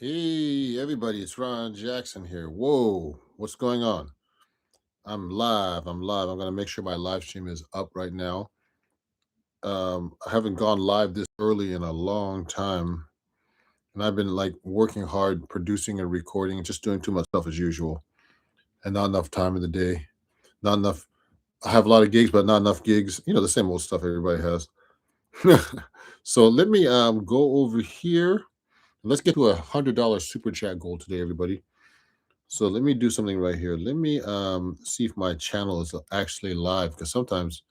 Hey, everybody, it's Ron Jackson here. Whoa, what's going on? I'm live. I'm live. I'm going to make sure my live stream is up right now. I haven't gone live this early in a long time. And I've been like working hard, producing and recording, and just doing too much stuff as usual. And not enough time in the day. Not enough. I have a lot of gigs, but not enough gigs. The same old stuff everybody has. So let me go over here. Let's get to $100 super chat goal today, everybody. So let me do something right here. Let me see if my channel is actually live, because sometimes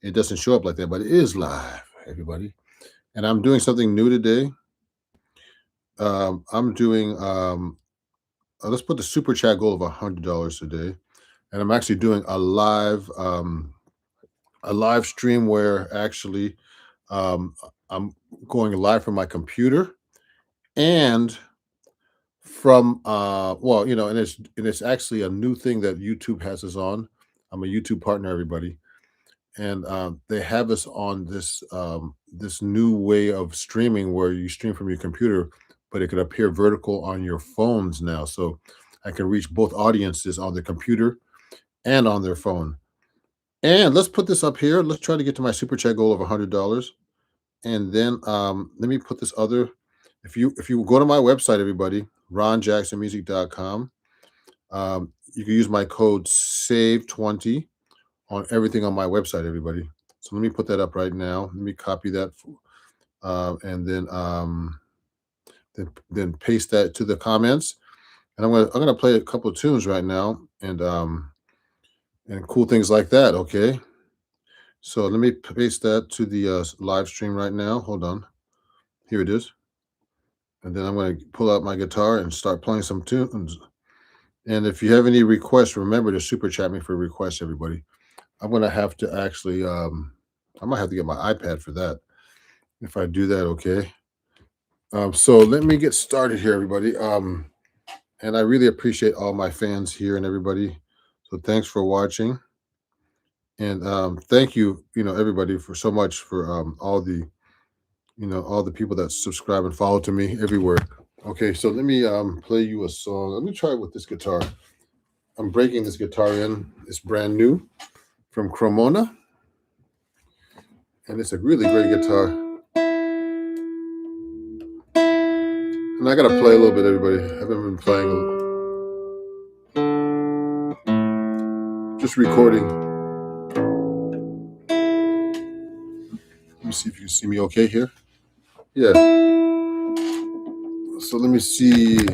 it doesn't show up like that, but it is live, everybody. And I'm doing something new today. I'm doing let's put the super chat goal of $100 today, and I'm actually doing a live stream where actually I'm going live from my computer and from and it's actually a new thing that YouTube has us on. I'm a YouTube partner, everybody, and they have us on this new way of streaming where you stream from your computer, but it could appear vertical on your phones now. So I can reach both audiences on the computer and on their phone. And let's put this up here. Let's try to get to my super chat goal of $100, and then let me put this other. If you go to my website, everybody, ronjacksonmusic.com, you can use my code SAVE20 on everything on my website, everybody. So let me put that up right now. Let me copy that, and then paste that to the comments. And I'm gonna play a couple of tunes right now, and cool things like that. Okay. So let me paste that to the live stream right now. Hold on. Here it is. And then I'm going to pull out my guitar and start playing some tunes. And if you have any requests, remember to super chat me for requests, everybody. I'm going to have to actually, I might have to get my iPad for that if I do that, okay? So let me get started here, everybody. And I really appreciate all my fans here and everybody. So thanks for watching. And thank you, everybody, for so much for all the people that subscribe and follow to me everywhere. Okay, so let me play you a song. Let me try with this guitar. I'm breaking this guitar in. It's brand new from Cremona, and it's a really great guitar. And I gotta play a little bit, everybody. I haven't been playing. Just recording. Let me see if you can see me okay here. Yeah. So let me see.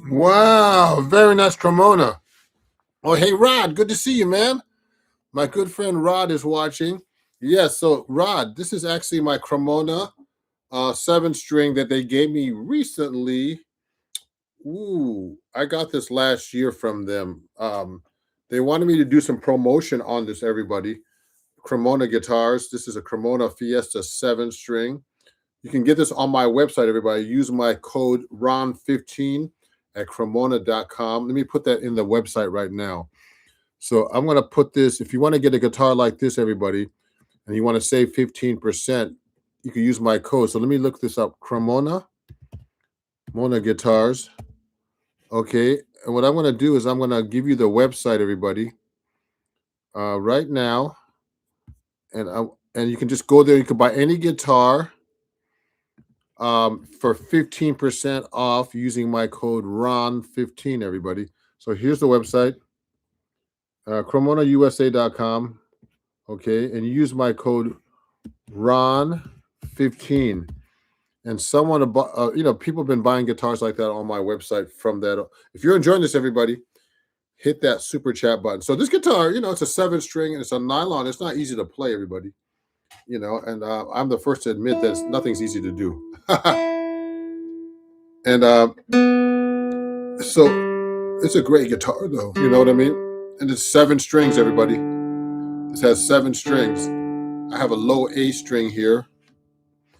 Wow, very nice Cremona. Oh, hey, Rod, good to see you, man. My good friend Rod is watching. Yes, so Rod, this is actually my Cremona 7 string that they gave me recently. Ooh, I got this last year from them. They wanted me to do some promotion on this, everybody. Cremona guitars. This is a Cremona Fiesta 7 string. You can get this on my website, everybody. Use my code RON15 at cremona.com. Let me put that in the website right now. So I'm going to put this, if you want to get a guitar like this, everybody, and you want to save 15%, you can use my code. So let me look this up. Cremona guitars. Okay. And what I'm going to do is I'm going to give you the website, everybody, right now. And you can just go there. You can buy any guitar. for 15% off using my code RON15, everybody. So here's the website, CremonaUSA.com. Okay, and you use my code RON15. And someone, people have been buying guitars like that on my website from that. If you're enjoying this, everybody, hit that super chat button. So this guitar, it's a 7-string and it's a nylon. It's not easy to play, everybody. And I'm the first to admit that nothing's easy to do. And so it's a great guitar, though. You know what I mean? And it's 7 strings, everybody. This has 7 strings. I have a low A string here.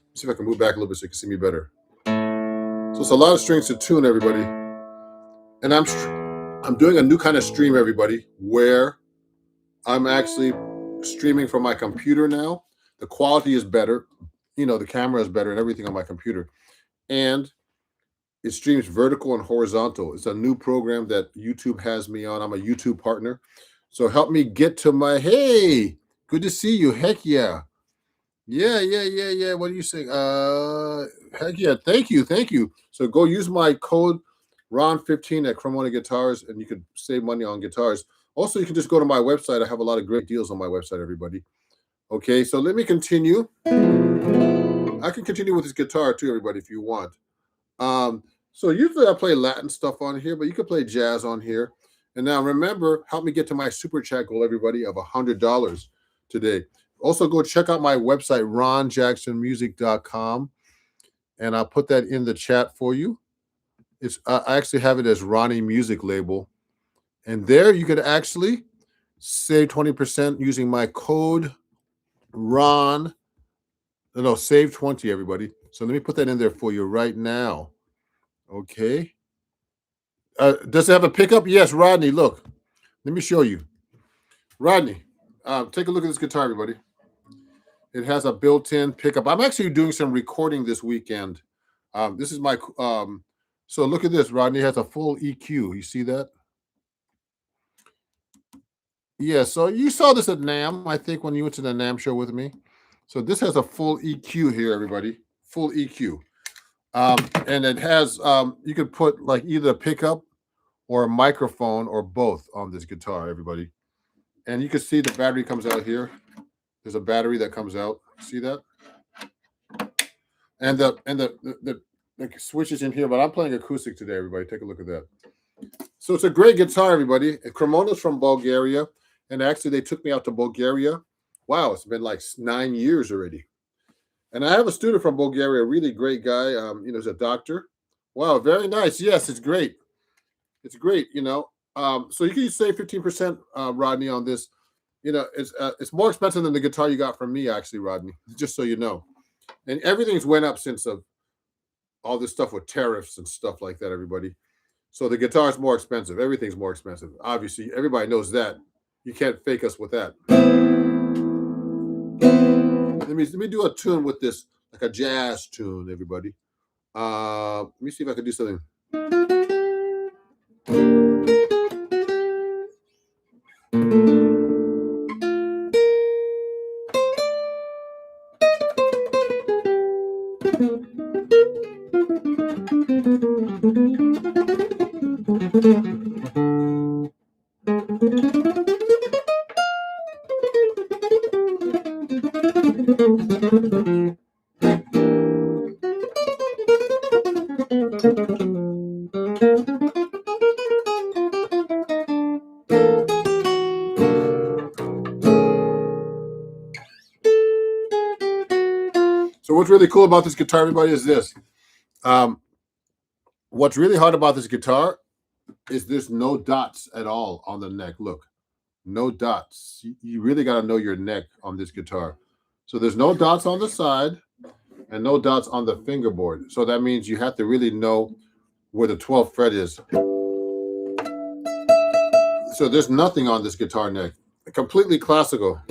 Let's see if I can move back a little bit so you can see me better. So it's a lot of strings to tune, everybody. And I'm doing a new kind of stream, everybody, where I'm actually streaming from my computer now. The quality is better. The camera is better and everything on my computer. And it streams vertical and horizontal. It's a new program that YouTube has me on. I'm a YouTube partner. So help me get to my, hey, good to see you. Heck yeah. Yeah. What do you say? Heck yeah. Thank you. So go use my code RON15 at Cremona Guitars, and you could save money on guitars. Also, you can just go to my website. I have a lot of great deals on my website, everybody. Okay, so let me continue. I can continue with this guitar too, everybody, if you want. So usually I play Latin stuff on here, but you can play jazz on here. And now remember, help me get to my super chat goal, everybody, of $100 today. Also, go check out my website, ronjacksonmusic.com, and I'll put that in the chat for you. I actually have it as Ronnie Music Label. And there you could actually save 20% using my code save 20, everybody. So let me put that in there for you right now. Okay. Does it have a pickup? Yes, Rodney, look. Let me show you. Rodney, take a look at this guitar, everybody. It has a built-in pickup. I'm actually doing some recording this weekend. This is my so look at this. Rodney has a full EQ. You see that? Yeah, so you saw this at NAMM, I think, when you went to the NAMM show with me. So this has a full EQ here, everybody. Full EQ. And it has you could put like either a pickup or a microphone or both on this guitar, everybody. And you can see the battery comes out here. There's a battery that comes out. See that? And the switches in here, but I'm playing acoustic today, everybody. Take a look at that. So it's a great guitar, everybody. Cremona's from Bulgaria, and actually they took me out to Bulgaria. Wow, it's been like 9 years already. And I have a student from Bulgaria, a really great guy. He's a doctor. Wow, very nice. Yes, it's great. It's great. So you can save 15%, Rodney, on this. It's more expensive than the guitar you got from me, actually, Rodney. Just so you know. And everything's went up since all this stuff with tariffs and stuff like that, everybody. So the guitar is more expensive. Everything's more expensive. Obviously, everybody knows that. You can't fake us with that. Let me do a tune with this, like a jazz tune, everybody. Let me see if I can do something. So what's really cool about this guitar, everybody, is this. What's really hard about this guitar is there's no dots at all on the neck. Look, no dots. You really got to know your neck on this guitar. So there's no dots on the side and no dots on the fingerboard. So that means you have to really know where the 12th fret is. So there's nothing on this guitar neck. Completely classical.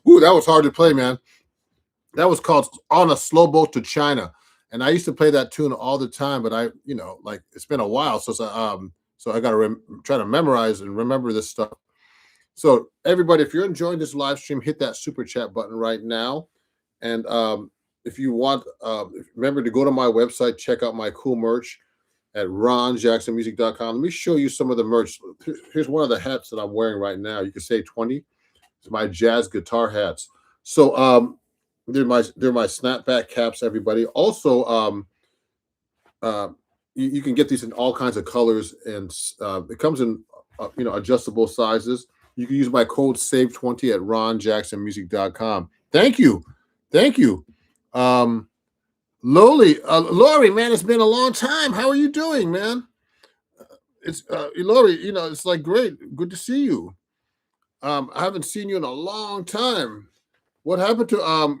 Ooh, that was hard to play, man. That was called "On a Slow Boat to China," and I used to play that tune all the time. But like it's been a while, so I got to try to memorize and remember this stuff. So everybody, if you're enjoying this live stream, hit that super chat button right now, and if you want, remember to go to my website, check out my cool merch at ronjacksonmusic.com. Let me show you some of the merch. Here's one of the hats that I'm wearing right now. You can say 20. It's my jazz guitar hats. So they're my snapback caps, everybody. Also, uh, you can get these in all kinds of colors, and it comes in adjustable sizes. You can use my code SAVE20 at ronjacksonmusic.com. Thank you. Thank you. Lori, man, it's been a long time. How are you doing, man? It's Lori, it's like great. Good to see you. I haven't seen you in a long time. What happened to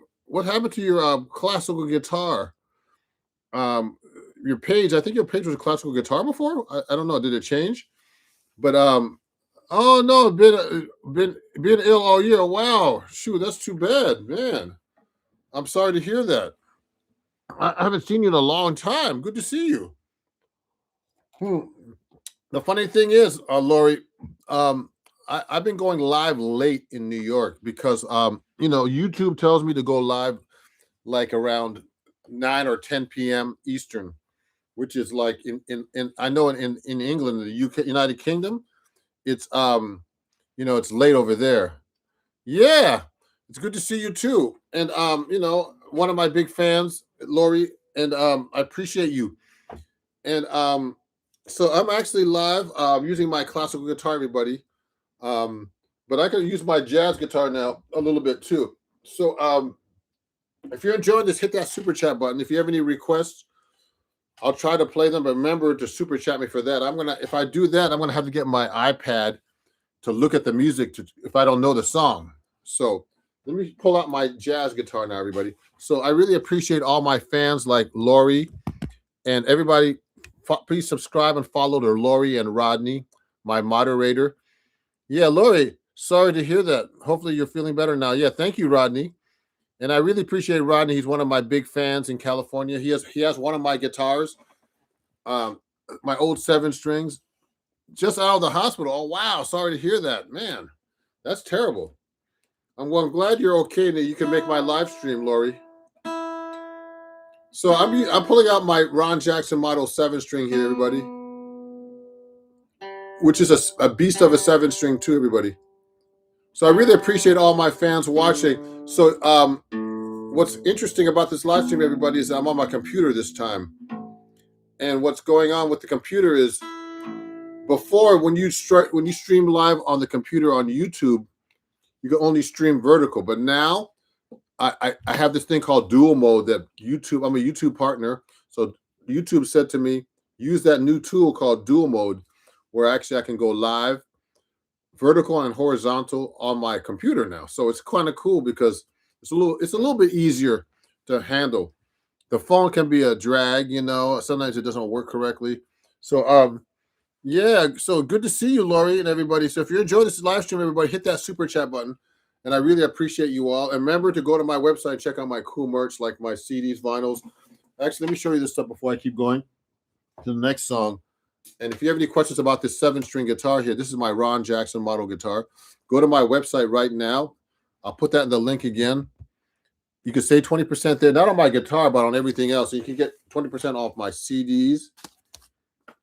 your classical guitar? Um your page, I think your page was a classical guitar before. I don't know, did it change? But oh no, been ill all year. Wow, shoot, that's too bad, man. I'm sorry to hear that. I haven't seen you in a long time. Good to see you. Hmm. The funny thing is, Lori, I've been going live late in New York because YouTube tells me to go live like around 9 or 10 p.m. Eastern, which is like in I know in England, the UK, United Kingdom, it's it's late over there. Yeah, it's good to see you too. And one of my big fans, Lori, and I appreciate you. And so I'm actually live using my classical guitar, everybody. Um, but I can use my jazz guitar now a little bit too. So if you're enjoying this, hit that super chat button. If you have any requests, I'll try to play them. But remember to super chat me for that. If I do that, I'm gonna have to get my iPad to look at the music if I don't know the song. So let me pull out my jazz guitar now, everybody. So I really appreciate all my fans like Lori and everybody. Please subscribe and follow to Lori and Rodney, my moderator. Yeah, Lori, sorry to hear that. Hopefully you're feeling better now. Yeah, thank you, Rodney. And I really appreciate Rodney. He's one of my big fans in California. He has one of my guitars, um, my old 7 strings, just out of the hospital. Oh wow, sorry to hear that, man. That's terrible. I'm glad you're okay and that you can make my live stream, Lori. So I'm pulling out my Ron Jackson Model 7 string here, everybody, which is a beast of a 7 string too, everybody. So I really appreciate all my fans watching. So what's interesting about this live stream, everybody, is I'm on my computer this time. And what's going on with the computer is before when you stream live on the computer on YouTube, you can only stream vertical. But now I have this thing called dual mode that YouTube, I'm a YouTube partner. So YouTube said to me, use that new tool called dual mode, where actually I can go live, vertical and horizontal on my computer now. So it's kind of cool because it's a little bit easier to handle. The phone can be a drag, sometimes it doesn't work correctly. So Yeah, so good to see you, Lori, and everybody. So if you enjoyed this live stream, everybody, hit that super chat button. And I really appreciate you all. And remember to go to my website and check out my cool merch, like my CDs, vinyls. Actually, let me show you this stuff before I keep going to the next song. And if you have any questions about this 7-string guitar here, this is my Ron Jackson model guitar. Go to my website right now. I'll put that in the link again. You can save 20% there, not on my guitar, but on everything else. So you can get 20% off my CDs,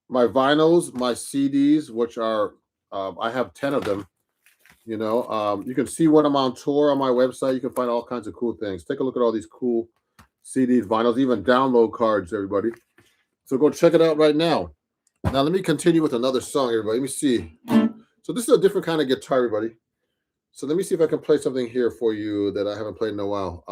my vinyls, my CDs, which are, I have 10 of them. You know, you can see when I'm on tour on my website. You can find all kinds of cool things. Take a look at all these cool CDs, vinyls, even download cards, everybody. So go check it out right now. Now, let me continue with another song, everybody. Let me see. So this is a different kind of guitar, everybody. So let me see if I can play something here for you that I haven't played in a while.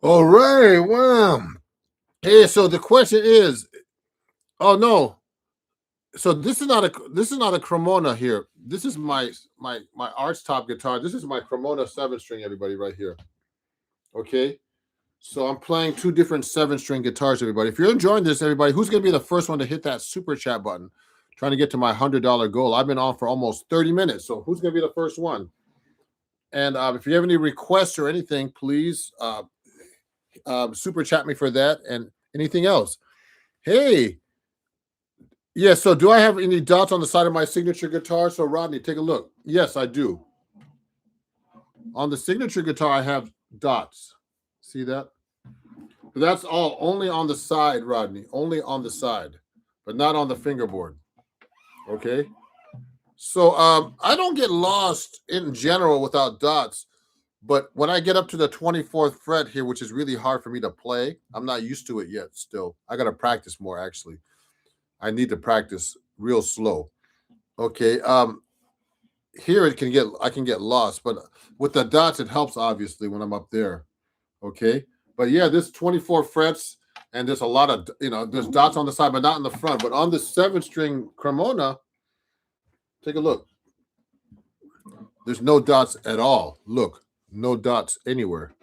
All right. Wow. Hey, so the question is, oh no. So this is not a Cremona here. This is my arch top guitar. This is my Cremona 7 string, everybody, right here. Okay. So I'm playing two different 7 string guitars, everybody. If you're enjoying this, everybody, who's gonna be the first one to hit that super chat button? Trying to get to my $100 goal. I've been on for almost 30 minutes. So who's gonna be the first one? And if you have any requests or anything, please super chat me for that and anything else. Hey, yeah. So do I have any dots on the side of my signature guitar? So Rodney, take a look. Yes, I do. On the signature guitar, I have dots. See that? But that's all only on the side, Rodney. Only on the side, but not on the fingerboard. Okay. So I don't get lost in general without dots. But when I get up to the 24th fret here, which is really hard for me to play, I'm not used to it yet still. I got to practice more actually. I need to practice real slow. Okay. Here I can get lost, but with the dots it helps obviously when I'm up there. Okay? But yeah, this 24 frets and there's a lot of, there's dots on the side but not in the front. But on this 7 string Cremona, take a look. There's no dots at all. Look, no dots anywhere.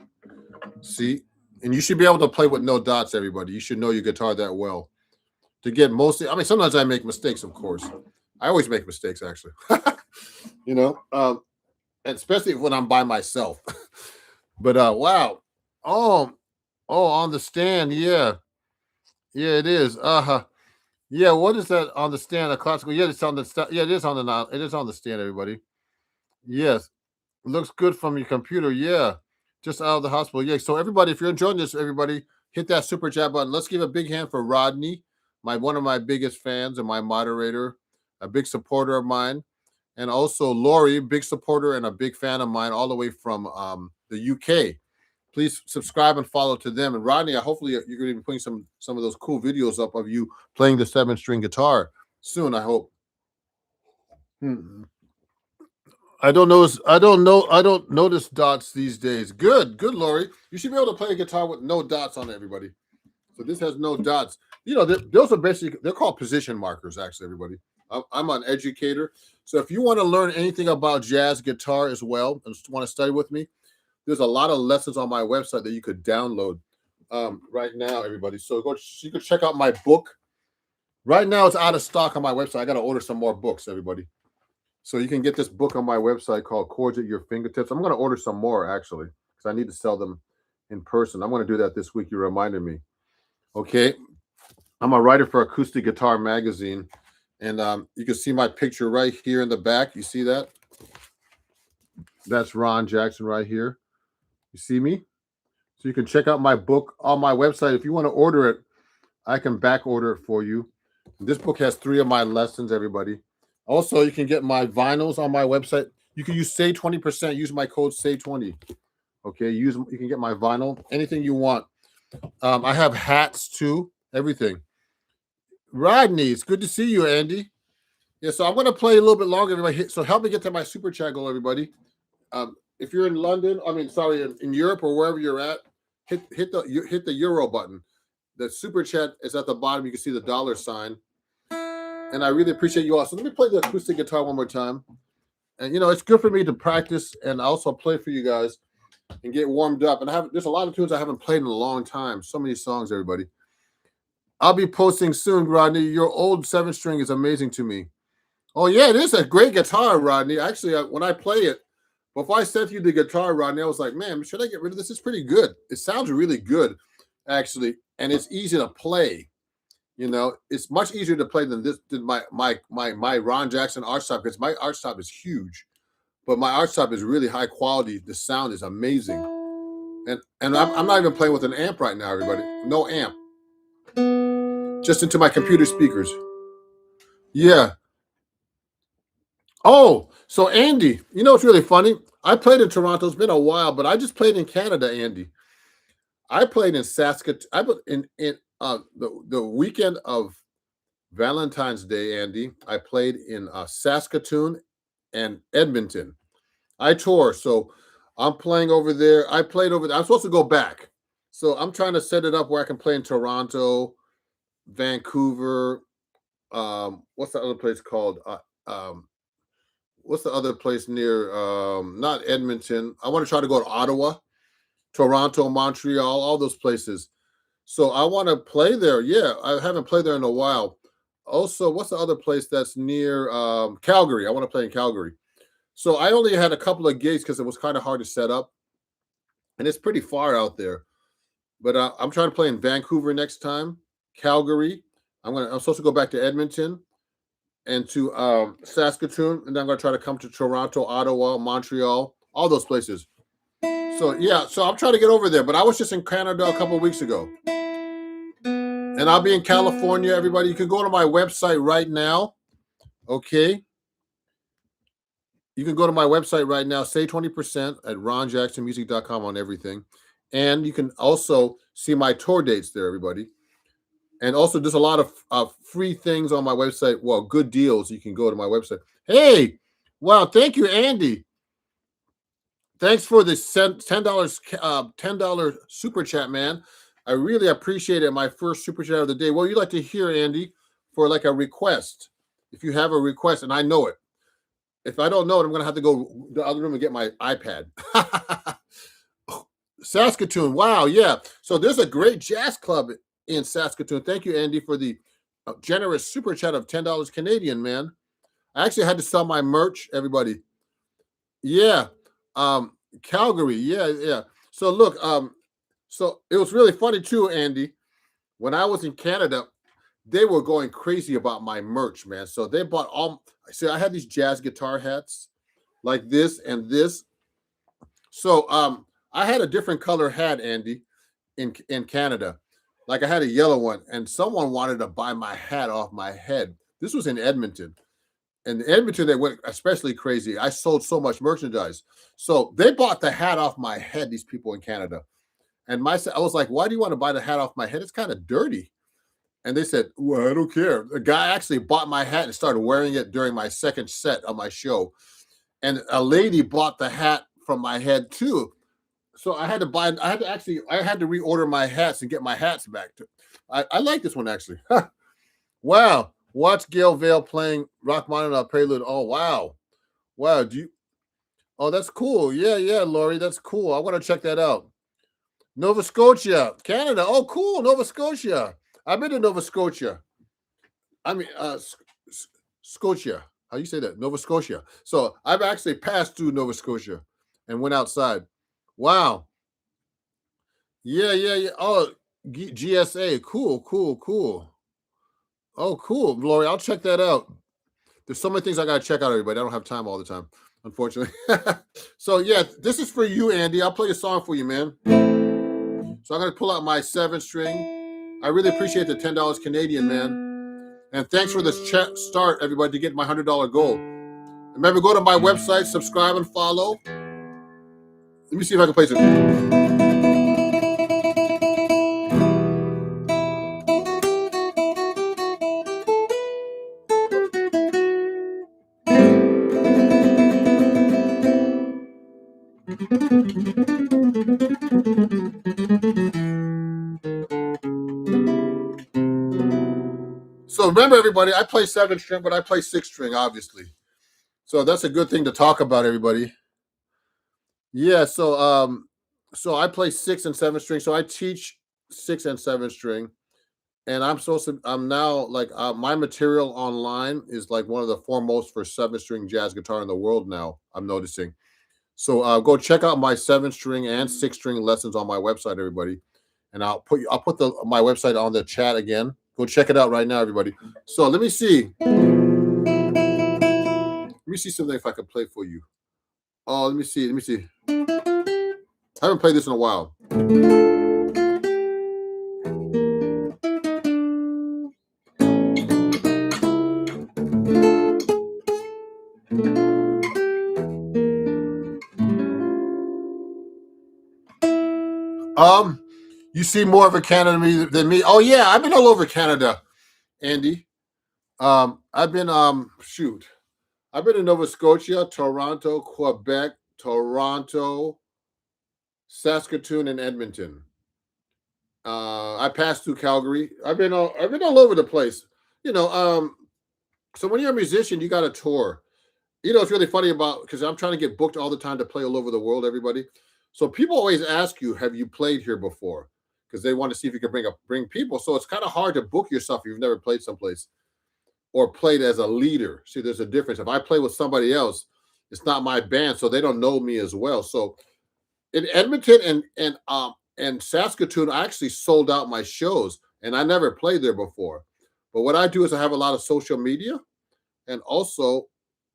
See? And you should be able to play with no dots, everybody. You should know your guitar that well. To get mostly, I mean, sometimes I make mistakes, of course. I always make mistakes, actually. And especially when I'm by myself. But wow. Oh, on the stand, yeah. Yeah, it is. Uh-huh. Yeah, what is that on the stand? A classical. Yeah, it's on the yeah, it is on the stand, everybody. Yes. Looks good from your computer. Yeah. Just out of the hospital. Yeah. So everybody, if you're enjoying this, everybody, hit that super chat button. Let's give a big hand for Rodney, my one of my biggest fans and my moderator, a big supporter of mine. And also Lori, big supporter and a big fan of mine, all the way from the UK. Please subscribe and follow to them. And Rodney, hopefully you're going to be putting some of those cool videos up of you playing the 7 string guitar soon. I hope. I don't notice. I don't know. I don't notice dots these days. Good, Lori. You should be able to play a guitar with no dots on it, everybody. So this has no dots. Those are basically they're called position markers. Actually, everybody. I'm an educator, so if you want to learn anything about jazz guitar as well and want to study with me, there's a lot of lessons on my website that you could download right now, everybody. So you can check out my book. Right now, it's out of stock on my website. I got to order some more books, everybody. So you can get this book on my website called Chords at Your Fingertips. I'm going to order some more actually because I need to sell them in person. I'm going to do that this week. You reminded me. Okay. I'm a writer for Acoustic Guitar Magazine. And you can see my picture right here in the back. You see that? That's Ron Jackson right here. You see me? So you can check out my book on my website. If you want to order it, I can back order it for you. This book has 3 of my lessons, everybody. Also, you can get my vinyls on my website. You can use Say 20%. Use my code Say20. Okay, you can get my vinyl, anything you want. I have hats too, everything. Rodney, it's good to see you, Andy. Yeah, so I'm going to play a little bit longer, everybody. So help me get to my super chat goal, everybody. If you're in London, in Europe or wherever you're at, hit the Euro button. The super chat is at the bottom. You can see the $sign. And I really appreciate you all. So let me play the acoustic guitar one more time. And it's good for me to practice and also play for you guys and get warmed up. And there's a lot of tunes I haven't played in a long time. So many songs, everybody. I'll be posting soon, Rodney. Your old 7 string is amazing to me. Oh yeah, it is a great guitar, Rodney. Actually, when I play it, before I sent you the guitar, Rodney, I was like, man, should I get rid of this? It's pretty good. It sounds really good, actually, and it's easy to play. It's much easier to play than my Ron Jackson arch top, because my arch top is huge, but my arch top is really high quality. The sound is amazing, and I'm not even playing with an amp right now, everybody. No amp, just into my computer speakers. Yeah. Oh, so Andy, it's really funny. I played in Toronto. It's been a while, but I just played in Canada, Andy. I played in Saskatoon. I put in the weekend of Valentine's Day, Andy. I played in Saskatoon and Edmonton. I tour, so I'm playing over there. I played over there. I'm supposed to go back. So I'm trying to set it up where I can play in Toronto, Vancouver. What's the other place called? What's the other place near? Not Edmonton. I want to try to go to Ottawa, Toronto, Montreal, all those places. So I want to play there. Yeah, I haven't played there in a while. Also, what's the other place that's near Calgary? I want to play in Calgary. So I only had a couple of gigs because it was kind of hard to set up, and it's pretty far out there. But I'm trying to play in Vancouver next time, Calgary. I'm supposed to go back to Edmonton and to Saskatoon, and then I'm gonna try to come to Toronto, Ottawa, Montreal, all those places. So yeah, so I'm trying to get over there. But I was just in Canada a couple of weeks ago, and I'll be in California. Everybody, you can go to my website right now. Okay, you can go to my website right now. Save 20% at ronjacksonmusic.com on everything, and you can also see my tour dates there. Everybody. And also, there's a lot of free things on my website. Well, good deals. You can go to my website. Hey, wow! Thank you, Andy. Thanks for the $10 super chat, man. I really appreciate it. My first super chat of the day. Well, you'd like to hear, Andy, for like a request. If you have a request, and I know it. If I don't know it, I'm gonna have to go to the other room and get my iPad. Saskatoon. Wow, yeah. So there's a great jazz club in Saskatoon. Thank you, Andy, for the generous super chat of $10 Canadian, man. I actually had to sell my merch, everybody. Yeah. Calgary. Yeah, yeah. So look, so it was really funny too, Andy. When I was in Canada, they were going crazy about my merch, man. So they bought all see, I had these jazz guitar hats like this and this. So I had a different color hat, Andy, in Canada. Like I had a yellow one, and someone wanted to buy my hat off my head. This was in Edmonton. And in Edmonton, they went especially crazy. I sold so much merchandise. So they bought the hat off my head, these people in Canada. And I was like, why do you want to buy the hat off my head? It's kind of dirty. And they said, well, I don't care. The guy actually bought my hat and started wearing it during my second set of my show. And a lady bought the hat from my head too. So I had to reorder my hats and get my hats back. I like this one actually. Wow. Watch Gail Vale playing Rachmaninoff Prelude. Oh, wow. Wow. Oh, that's cool. Yeah, yeah, Lori. That's cool. I want to check that out. Nova Scotia, Canada. Oh, cool. Nova Scotia. I've been to Nova Scotia. I mean, Scotia. How do you say that? Nova Scotia. So I've actually passed through Nova Scotia and went outside. Wow. Yeah, yeah, yeah. Oh, GSA. Cool, cool, cool. Oh, cool, Lori. I'll check that out. There's so many things I gotta check out, everybody. I don't have time all the time, unfortunately. So yeah, this is for you, Andy. I'll play a song for you, man. So I'm gonna pull out my 7-string. I really appreciate the $10 Canadian, man. And thanks for this start, everybody, to get my $100 goal. Remember, go to my website, subscribe and follow. Let me see if I can play some. So remember, everybody, I play 7-string, but I play 6-string, obviously. So that's a good thing to talk about, everybody. Yeah. So I play 6 and 7-string. So I teach 6 and 7-string, and I'm now like my material online is like one of the foremost for 7-string jazz guitar in the world now. I'm noticing. So go check out my 7-string and 6-string lessons on my website, everybody. And I'll put my website on the chat again. Go check it out right now, everybody. So let me see. Let me see something if I can play for you. Oh, let me see. Let me see. I haven't played this in a while. You see more of a Canada than me. Oh yeah, I've been all over Canada, Andy. I've been shoot. I've been in Nova Scotia, Toronto, Quebec, Toronto, Saskatoon, and Edmonton. I passed through Calgary. I've been all over the place. You know, so when you're a musician, you got to tour. You know, it's really funny about because I'm trying to get booked all the time to play all over the world, everybody. So people always ask you, have you played here before? Because they want to see if you can bring people. So it's kind of hard to book yourself if you've never played someplace or played as a leader. See, there's a difference. If I play with somebody else, it's not my band, so they don't know me as well. So in Edmonton and Saskatoon, I actually sold out my shows, and I never played there before. But what I do is I have a lot of social media, and also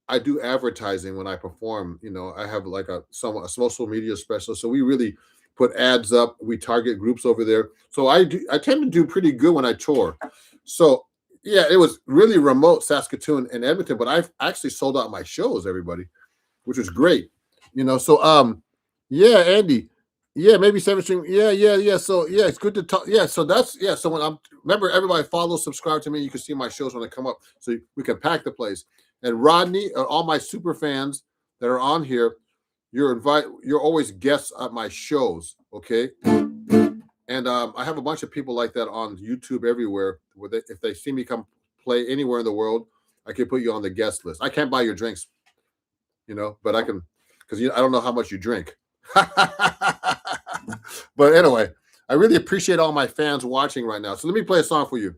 I do advertising when I perform. You know, I have like a social media specialist, so we really put ads up. We target groups over there. So I tend to do pretty good when I tour. So yeah, it was really remote Saskatoon and Edmonton, but I've actually sold out my shows, everybody, which was great. You know, so yeah, Andy. Yeah, maybe 17. Yeah, yeah, yeah. So yeah, it's good to talk. Yeah, so that's yeah. So when I'm remember everybody follow, subscribe to me. You can see my shows when they come up, so we can pack the place. And Rodney, all my super fans that are on here, You're always guests at my shows. Okay, and I have a bunch of people like that on YouTube everywhere. If they see me come play anywhere in the world, I can put you on the guest list. I can't buy your drinks, but I can because I don't know how much you drink. But anyway, I really appreciate all my fans watching right now. So let me play a song for you.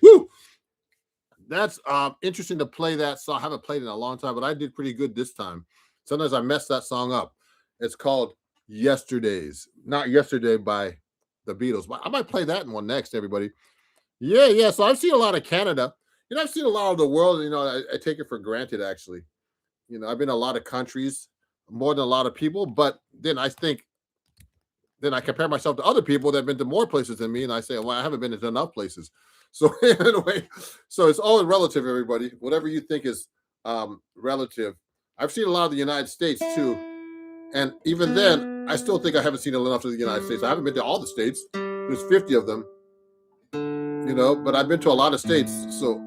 Woo! That's interesting to play that song. I haven't played it in a long time, but I did pretty good this time. Sometimes I mess that song up. It's called Yesterdays, not Yesterday by the Beatles. I might play that one next, everybody. Yeah, yeah. So I've seen a lot of Canada. I've seen a lot of the world. I take it for granted, actually. I've been in a lot of countries, more than a lot of people. But then I think then I compare myself to other people that have been to more places than me, and I say, well, I haven't been to enough places. So anyway, so it's all relative, everybody. Whatever you think is relative. I've seen a lot of the United States too, and even then, I still think I haven't seen enough of the United States. I haven't been to all the states. There's 50 of them, but I've been to a lot of states. So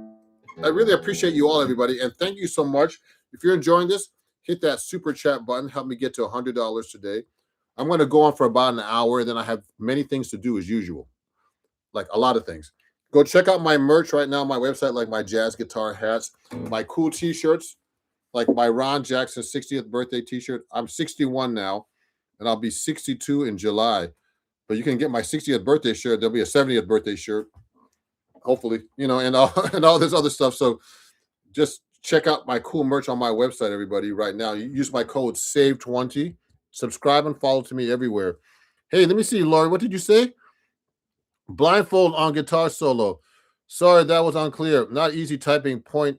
I really appreciate you all, everybody, and thank you so much. If you're enjoying this, hit that super chat button. Help me get to $100 today. I'm going to go on for about an hour, and then I have many things to do as usual, like a lot of things. Go check out my merch right now on my website, like my jazz guitar hats, my cool T-shirts, like my Ron Jackson 60th birthday T-shirt. I'm 61 now, and I'll be 62 in July. But you can get my 60th birthday shirt. There'll be a 70th birthday shirt, hopefully, and all and all this other stuff. So just check out my cool merch on my website, everybody, right now. You use my code SAVE20. Subscribe and follow to me everywhere. Hey, let me see, Lori. What did you say? Blindfold on guitar solo. Sorry, that was unclear. Not easy typing. Point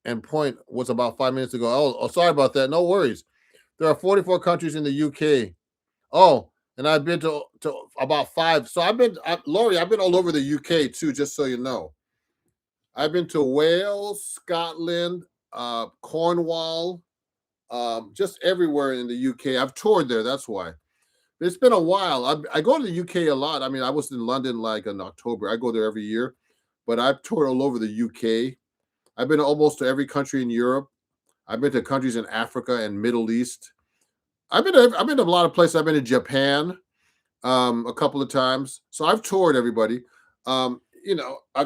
was about 5 minutes ago. Oh, sorry about that. No worries. There are 44 countries in the UK. Oh, and I've been to about 5. So Lori, I've been all over the UK too, just so you know. I've been to Wales, Scotland, Cornwall, just everywhere in the UK. I've toured there. That's why. It's been a while. I go to the UK a lot. I mean, I was in London like in October. I go there every year, but I've toured all over the UK. I've been almost to every country in Europe. I've been to countries in Africa and Middle East. I've been to a lot of places. I've been to Japan a couple of times. So I've toured everybody. I've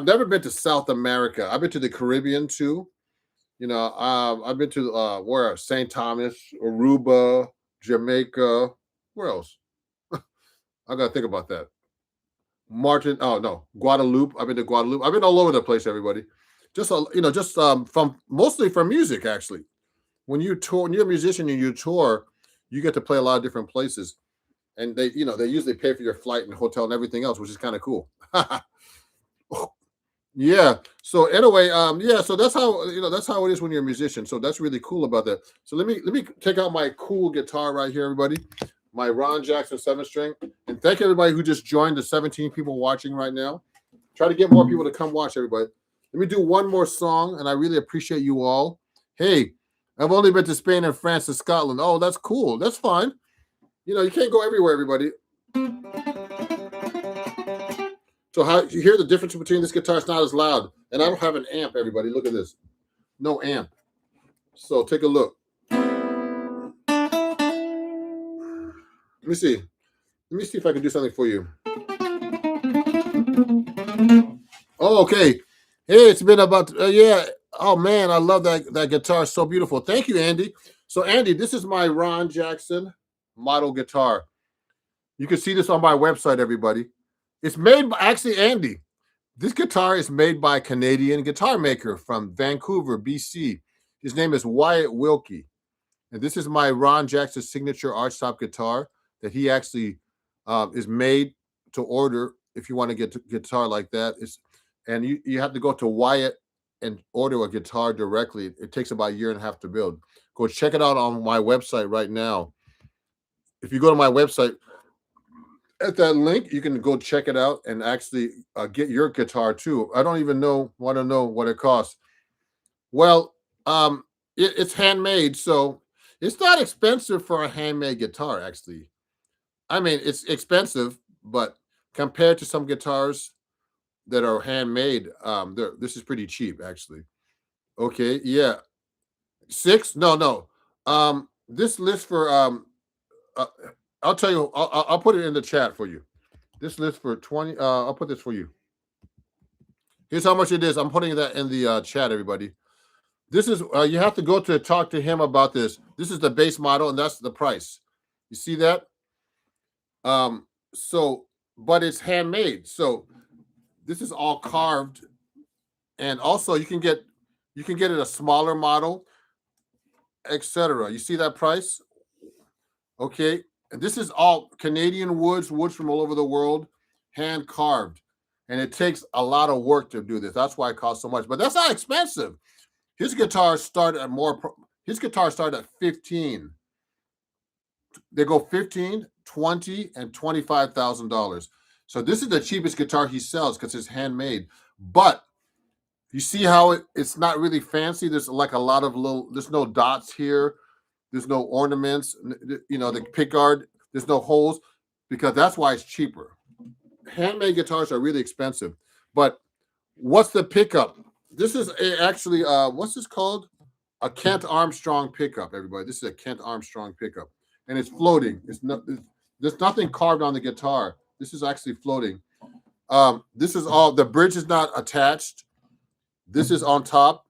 never been to South America. I've been to the Caribbean too. I've been to where St. Thomas, Aruba, Jamaica. Where else? I gotta think about that. Guadeloupe. I've been to Guadeloupe. I've been all over the place, everybody. Just from mostly for music, actually. When you tour, when you're a musician and you tour, you get to play a lot of different places, and they usually pay for your flight and hotel and everything else, which is kind of cool. Yeah. So anyway, yeah. So that's how it is when you're a musician. So that's really cool about that. So let me take out my cool guitar right here, everybody. My Ron Jackson 7-string, and thank everybody who just joined, the 17 people watching right now. Try to get more people to come watch, everybody. Let me do one more song, and I really appreciate you all. Hey, I've only been to Spain and France and Scotland. Oh, that's cool. That's fine. You can't go everywhere, everybody. So how you hear the difference between this guitar? It's not as loud, and I don't have an amp. Everybody, look at this. No amp. So take a look. Let me see. Let me see if I can do something for you. Oh, okay. Hey, it's been about yeah. Oh man, I love that guitar. It's so beautiful. Thank you, Andy. So Andy, this is my Ron Jackson model guitar. You can see this on my website, everybody. It's made by Andy. This guitar is made by a Canadian guitar maker from Vancouver, BC. His name is Wyatt Wilkie. And this is my Ron Jackson signature archtop guitar that he actually is made to order if you want to get a guitar like that. And you have to go to Wyatt and order a guitar directly. It takes about a year and a half to build. Go check it out on my website right now. If you go to my website, at that link, you can go check it out and actually get your guitar too. I don't even want to know what it costs. Well, it's handmade, so it's not expensive for a handmade guitar, actually. I mean, it's expensive, but compared to some guitars that are handmade, this is pretty cheap, actually. Okay, yeah. 6? No. This list for uh, I'll tell you. I'll put it in the chat for you. This list for 20. I'll put this for you. Here's how much it is. I'm putting that in the chat, everybody. This is you have to go to talk to him about this. This is the base model, and that's the price. You see that? But it's handmade. So this is all carved, and also you can get it a smaller model, etc. You see that price? Okay. And this is all Canadian woods from all over the world, hand carved. And it takes a lot of work to do this. That's why it costs so much. But that's not expensive. His guitars start at 15. They go 15, 20, and $25,000. So this is the cheapest guitar he sells because it's handmade. But you see how it's not really fancy. There's like a lot of little. There's no dots here. There's no ornaments. You know the pickguard. There's no holes because that's why it's cheaper. Handmade guitars are really expensive. But what's the pickup? This is actually what's this called? A Kent Armstrong pickup. Everybody, this is a Kent Armstrong pickup, and it's floating. There's nothing carved on the guitar. This is actually floating. This is all. The bridge is not attached. This is on top.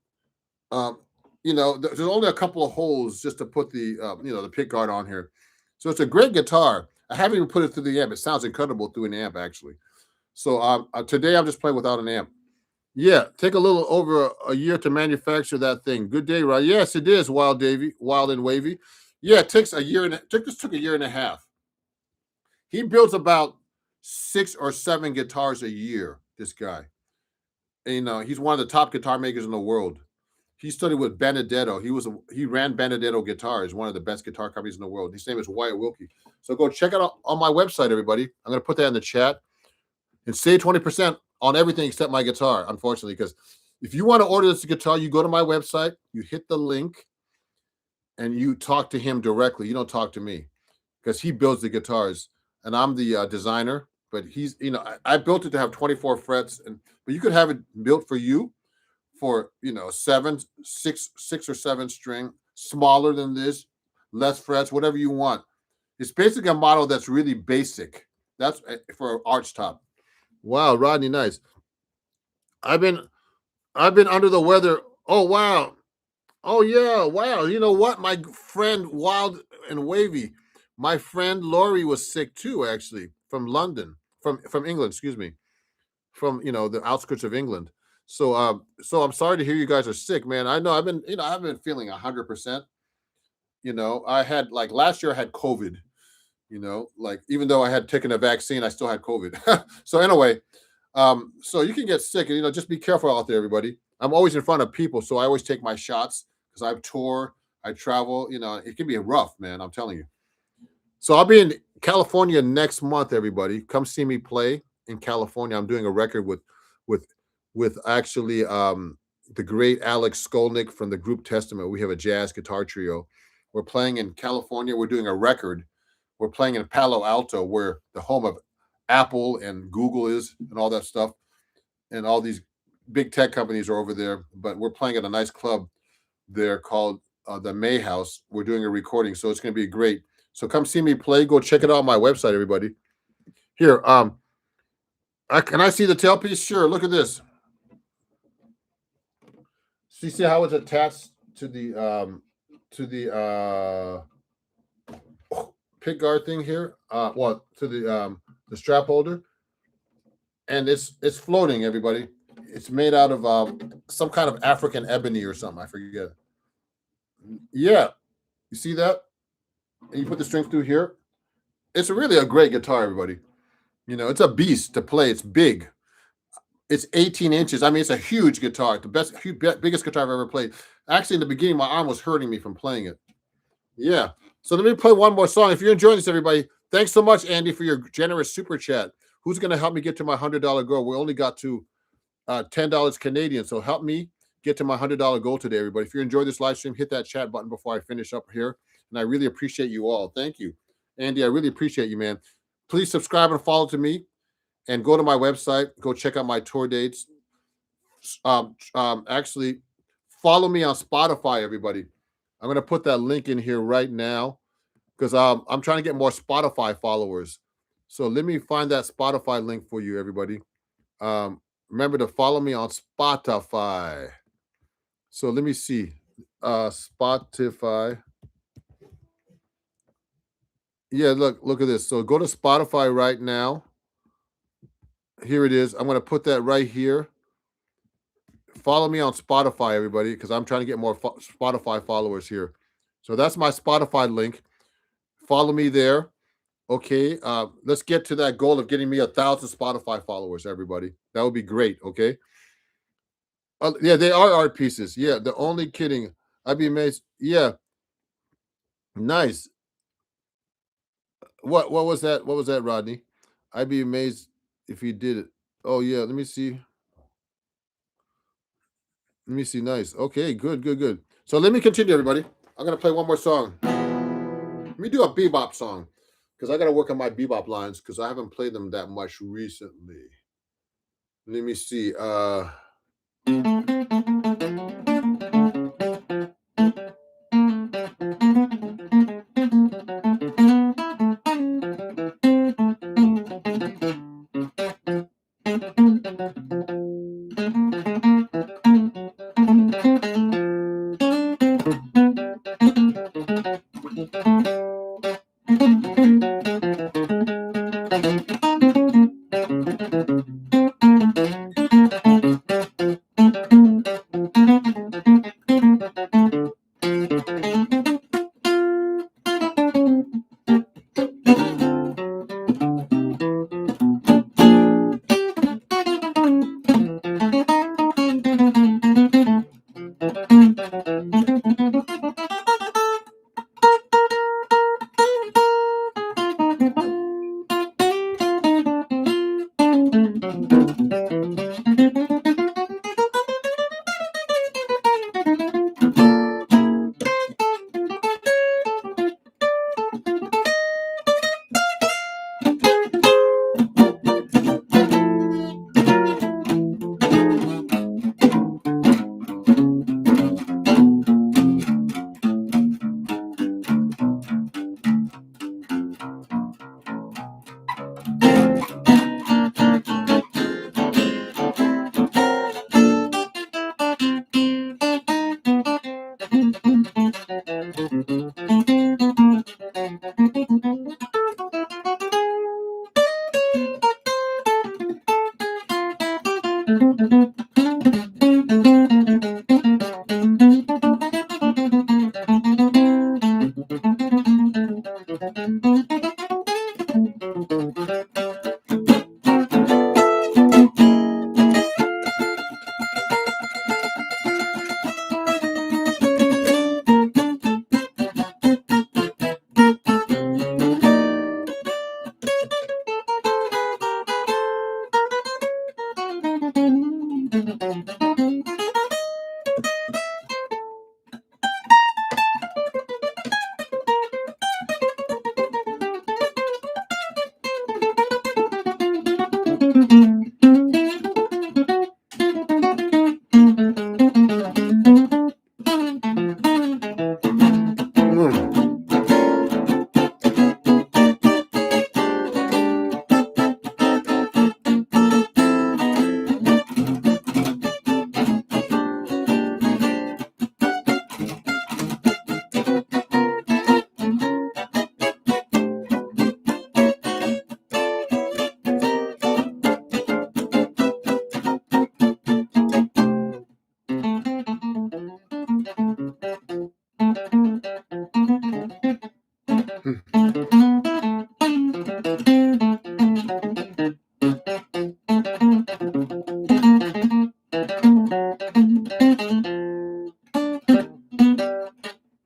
Um, there's only a couple of holes just to put the the pick guard on here. So it's a great guitar. I haven't even put it through the amp. It sounds incredible through an amp actually. So today I'm just playing without an amp. Yeah, take a little over a year to manufacture that thing. Good day, right? Yes, it is, Wild and Wavy. Yeah, it takes a year and took a year and a half. He builds about 6 or 7 guitars a year. This guy, and, he's one of the top guitar makers in the world. He studied with Benedetto. He ran Benedetto Guitars, one of the best guitar companies in the world. His name is Wyatt Wilkie. So go check it out on my website, everybody. I'm going to put that in the chat and save 20% on everything except my guitar, unfortunately, because if you want to order this guitar, you go to my website, you hit the link, and you talk to him directly. You don't talk to me because he builds the guitars, and I'm the designer. But he's, I built it to have 24 frets, but you could have it built for you for 6 or 7 string, smaller than this, less frets, whatever you want. It's basically a model that's really basic. That's for arch top. Wow, Rodney, nice. I've been under the weather. Oh wow. Oh yeah, wow. You know what? My friend Wild and Wavy, my friend Laurie was sick too, actually, from London, from England, excuse me, from the outskirts of England. So I'm sorry to hear you guys are sick, man. I know I've been feeling 100%. I had like last year I had COVID. Like even though I had taken a vaccine, I still had COVID. So anyway, so you can get sick, and just be careful out there, everybody. I'm always in front of people, so I always take my shots because I tour, I travel. It can be rough, man. I'm telling you. So I'll be in California next month, everybody. Come see me play in California. I'm doing a record with with actually the great Alex Skolnick from the group Testament. We have a jazz guitar trio. We're playing in California. We're doing a record. We're playing in Palo Alto, where the home of Apple and Google is, and all that stuff, and all these big tech companies are over there. But we're playing at a nice club there called the May House. We're doing a recording, so it's going to be great. So come see me play. Go check it out on my website, everybody. Here, can I see the tailpiece? Sure. Look at this. So you see how it's attached to the pick guard thing here? To the strap holder, and it's floating. Everybody, it's made out of some kind of African ebony or something. I forget. Yeah, you see that? And you put the strings through here. It's really a great guitar, everybody. It's a beast to play. It's big. It's 18 inches. I mean, it's a huge guitar. The biggest guitar I've ever played. Actually, in the beginning, my arm was hurting me from playing it. Yeah. So let me play one more song. If you're enjoying this, everybody, thanks so much, Andy, for your generous super chat. Who's going to help me get to my $100 goal? We only got to $10 Canadian. So help me get to my $100 goal today, everybody. If you enjoyed this live stream, hit that chat button before I finish up here. And I really appreciate you all. Thank you. Andy, I really appreciate you, man. Please subscribe and follow to me, and go to my website. Go check out my tour dates. Actually, follow me on Spotify, everybody. I'm going to put that link in here right now because I'm trying to get more Spotify followers. So let me find that Spotify link for you, everybody. Remember to follow me on Spotify. So let me see. Spotify. Yeah, look at this. So go to Spotify right now. Here it is. I'm going to put that right here. Follow me on Spotify, everybody, because I'm trying to get more Spotify followers here. So that's my Spotify link. Follow me there. Okay. Let's get to that goal of getting me 1,000 Spotify followers, everybody. That would be great. Okay. Yeah, they are art pieces. Yeah, they're only kidding. I'd be amazed. Yeah. Nice. What was that? What was that, Rodney? I'd be amazed if he did it. Oh yeah, let me see. Let me see. Nice. Okay, good, good, good. So let me continue, everybody. I'm gonna play one more song. Let me do a bebop song because I gotta work on my bebop lines because I haven't played them that much recently. Let me see. Mm,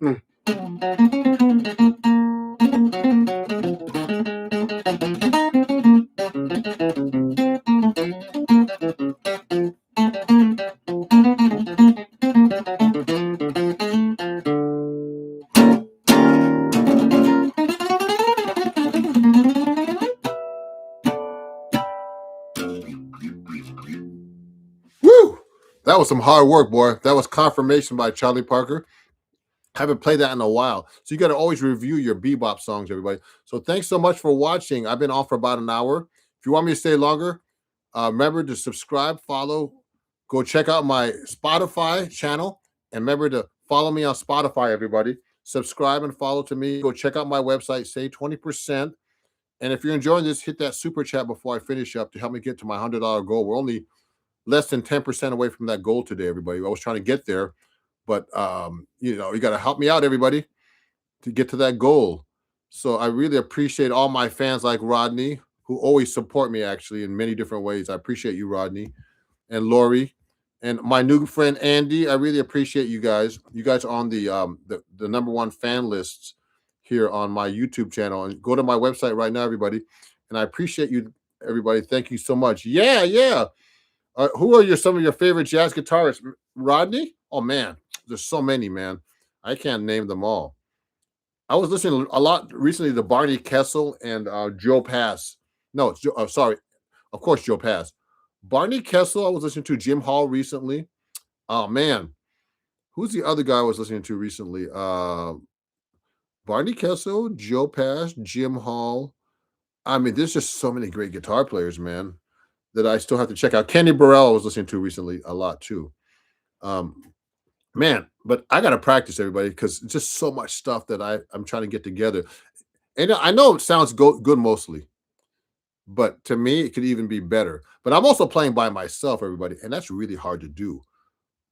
mm. Woo! That was some hard work, boy. That was confirmation by Charlie Parker. I haven't played that in a while. So you got to always review your bebop songs, everybody. So thanks so much for watching. I've been on for about an hour. If you want me to stay longer, remember to subscribe, follow, go check out my Spotify channel, and remember to follow me on Spotify, everybody. Subscribe and follow to me. Go check out my website, save 20%. And if you're enjoying this, hit that super chat before I finish up to help me get to my $100 goal. We're only less than 10% away from that goal today, everybody. I was trying to get there, but you got to help me out, everybody, to get to that goal. So I really appreciate all my fans like Rodney, who always support me actually in many different ways. I appreciate you, Rodney, and Lori, and my new friend Andy. I really appreciate you guys. You guys are on the number one fan lists here on my YouTube channel. And go to my website right now, everybody. And I appreciate you, everybody. Thank you so much. Yeah, yeah. Who are some of your favorite jazz guitarists? Rodney? Oh man, there's so many, man. I can't name them all. I was listening a lot recently to Barney Kessel and Joe Pass. No, it's sorry, of course Joe Pass. Barney Kessel. I was listening to Jim Hall recently. Oh man, who's the other guy I was listening to recently? Barney Kessel, Joe Pass, Jim Hall. I mean, there's just so many great guitar players, man, that I still have to check out. Kenny Burrell I was listening to recently a lot too. Um, Man, but I gotta practice everybody because it's just so much stuff that I'm trying to get together. And I know it sounds good mostly, but to me it could even be better. But I'm also playing by myself, everybody, and that's really hard to do.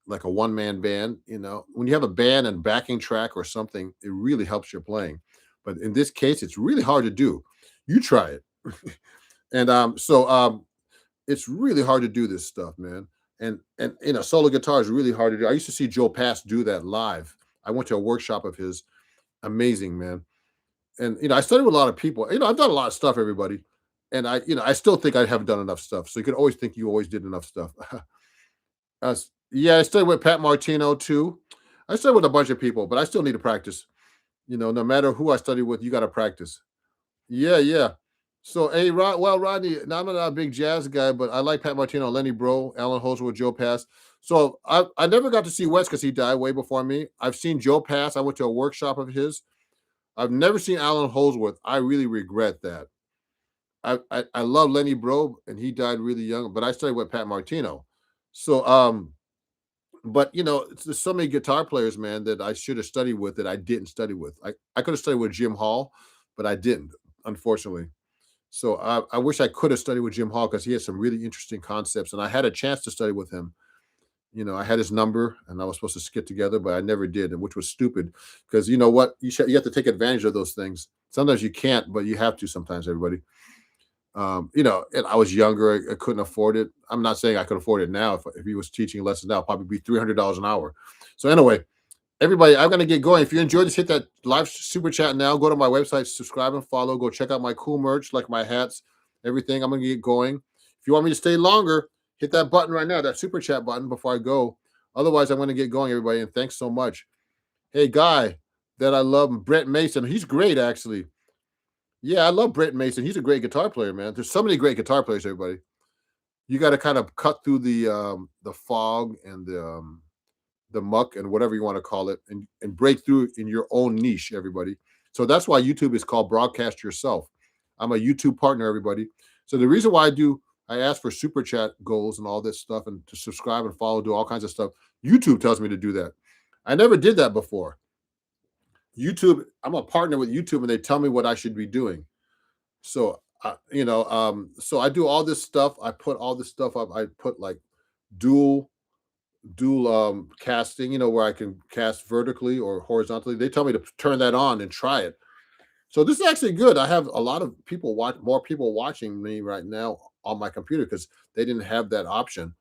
Like a one man band, when you have a band and backing track or something, it really helps your playing. But in this case, it's really hard to do. You try it, and it's really hard to do this stuff, man. And solo guitar is really hard to do. I used to see Joe Pass do that live. I went to a workshop of his. Amazing, man. And I studied with a lot of people. I've done a lot of stuff, everybody. And I still think I haven't done enough stuff. So you can always think you always did enough stuff. Yeah, I studied with Pat Martino too. I studied with a bunch of people, but I still need to practice. No matter who I study with, you got to practice. Yeah, yeah. So, hey, Rodney, now I'm not a big jazz guy, but I like Pat Martino, Lenny Bro, Alan Holdsworth, Joe Pass. So I never got to see Wes because he died way before me. I've seen Joe Pass. I went to a workshop of his. I've never seen Alan Holdsworth. I really regret that. I love Lenny Bro, and he died really young, but I studied with Pat Martino. So but there's so many guitar players, man, that I should have studied with that I didn't study with. I could have studied with Jim Hall, but I didn't, unfortunately. So I wish I could have studied with Jim Hall because he had some really interesting concepts, and I had a chance to study with him. I had his number, and I was supposed to get together, but I never did, and which was stupid because you know what? You have to take advantage of those things. Sometimes you can't, but you have to sometimes. Everybody, and I was younger. I couldn't afford it. I'm not saying I could afford it now. If he was teaching lessons now, it'd probably be $300 an hour. So anyway, everybody, I'm going to get going. If you enjoyed this, hit that live super chat now. Go to my website, subscribe and follow. Go check out my cool merch, like my hats, everything. I'm going to get going. If you want me to stay longer, hit that button right now, that super chat button before I go. Otherwise, I'm going to get going, everybody. And thanks so much. Hey, guy that I love, Brett Mason. He's great, actually. Yeah, I love Brett Mason. He's a great guitar player, man. There's so many great guitar players, everybody. You got to kind of cut through the fog and the muck and whatever you want to call it and break through in your own niche, everybody. So that's why YouTube is called Broadcast Yourself. I'm a YouTube partner, everybody. So the reason why I ask for super chat goals and all this stuff and to subscribe and follow, do all kinds of stuff. YouTube tells me to do that. I never did that before. YouTube, I'm a partner with YouTube and they tell me what I should be doing. So, so I do all this stuff. I put all this stuff up. I put like dual casting, where I can cast vertically or horizontally. They tell me to turn that on and try it. So this is actually good. I have a lot of people more people watching me right now on my computer because they didn't have that option.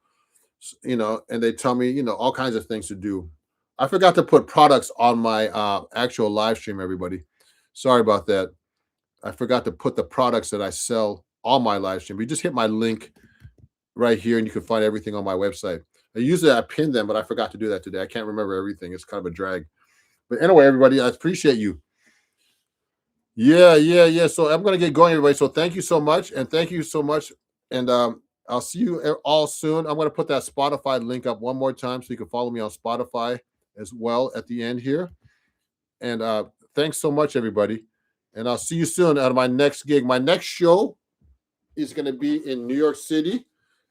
And they tell me, all kinds of things to do. I forgot to put products on my actual live stream, everybody. Sorry about that. I forgot to put the products that I sell on my live stream. You just hit my link right here and you can find everything on my website. Usually I pin them, but I forgot to do that today. I can't remember everything. It's kind of a drag. But anyway, everybody, I appreciate you. Yeah, yeah, yeah. So I'm gonna get going, everybody. So thank you so much, and thank you so much. And I'll see you all soon. I'm gonna put that Spotify link up one more time so you can follow me on Spotify as well at the end here. And thanks so much, everybody. And I'll see you soon at my next gig. My next show is going to be in New York City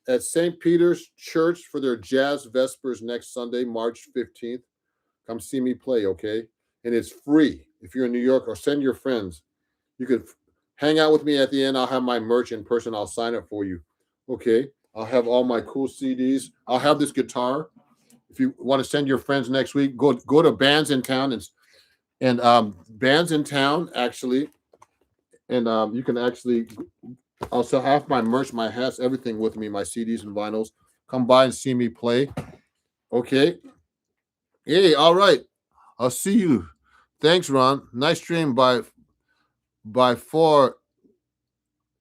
at St. Peter's Church for their Jazz Vespers next Sunday, March 15th. Come see me play, okay? And it's free if you're in New York, or send your friends. You can hang out with me at the end. I'll have my merch in person. I'll sign it for you, okay? I'll have all my cool CDs. I'll have this guitar. If you want to send your friends next week, go to Bands in Town and Bands in Town, actually. And you can actually also have my merch, my hats, everything with me, my CDs and vinyls. Come by and see me play. Okay. Hey, all right. I'll see you Thanks, Ron. Nice stream by four.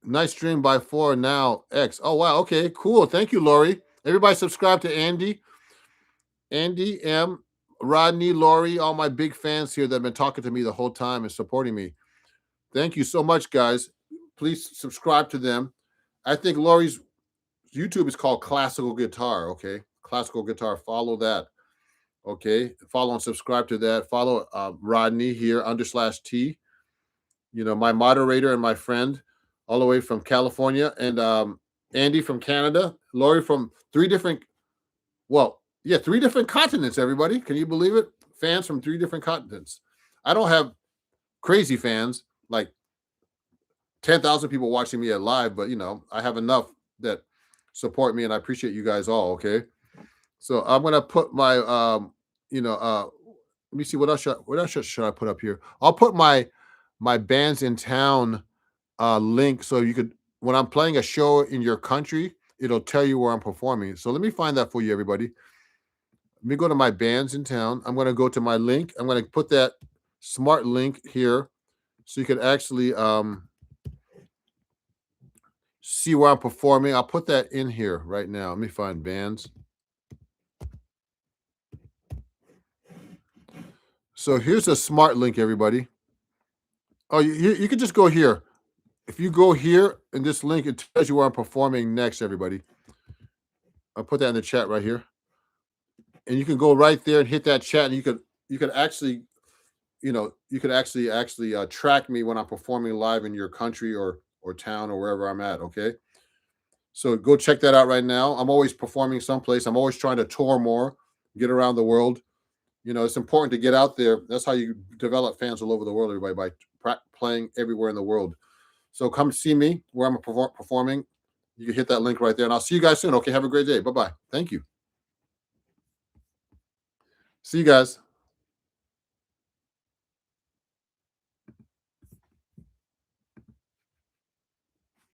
Nice stream by four now. X. Oh wow. Okay. Cool. Thank you, Lori. Everybody subscribe to Andy. Andy M. Rodney, Lori, all my big fans here that have been talking to me the whole time and supporting me. Thank you so much, guys. Please subscribe to them. I think Lori's YouTube is called Classical Guitar. Okay. Classical Guitar. Follow that. Okay. Follow and subscribe to that. Follow Rodney here, _T. My moderator and my friend all the way from California, and Andy from Canada, Lori from three different continents, everybody. Can you believe it? Fans from three different continents. I don't have crazy fans, like 10,000 people watching me at live, but I have enough that support me, and I appreciate you guys all, okay? So I'm gonna put my let me see what else should I put up here? I'll put my bands in town link, so you could, when I'm playing a show in your country, it'll tell you where I'm performing. So let me find that for you, everybody. Let me go to my bands in town. I'm going to go to my link. I'm going to put that smart link here so you can actually see where I'm performing. I'll put that in here right now. Let me find bands. So here's a smart link, everybody. Oh, you can just go here. If you go here in this link, it tells you where I'm performing next, everybody. I'll put that in the chat right here. And you can go right there and hit that chat, and you could actually, track me when I'm performing live in your country or town or wherever I'm at. Okay. So go check that out right now. I'm always performing someplace. I'm always trying to tour more, get around the world. It's important to get out there. That's how you develop fans all over the world, everybody, by playing everywhere in the world. So come see me where I'm performing. You can hit that link right there, and I'll see you guys soon. Okay, have a great day. Bye-bye. Thank you. See you guys.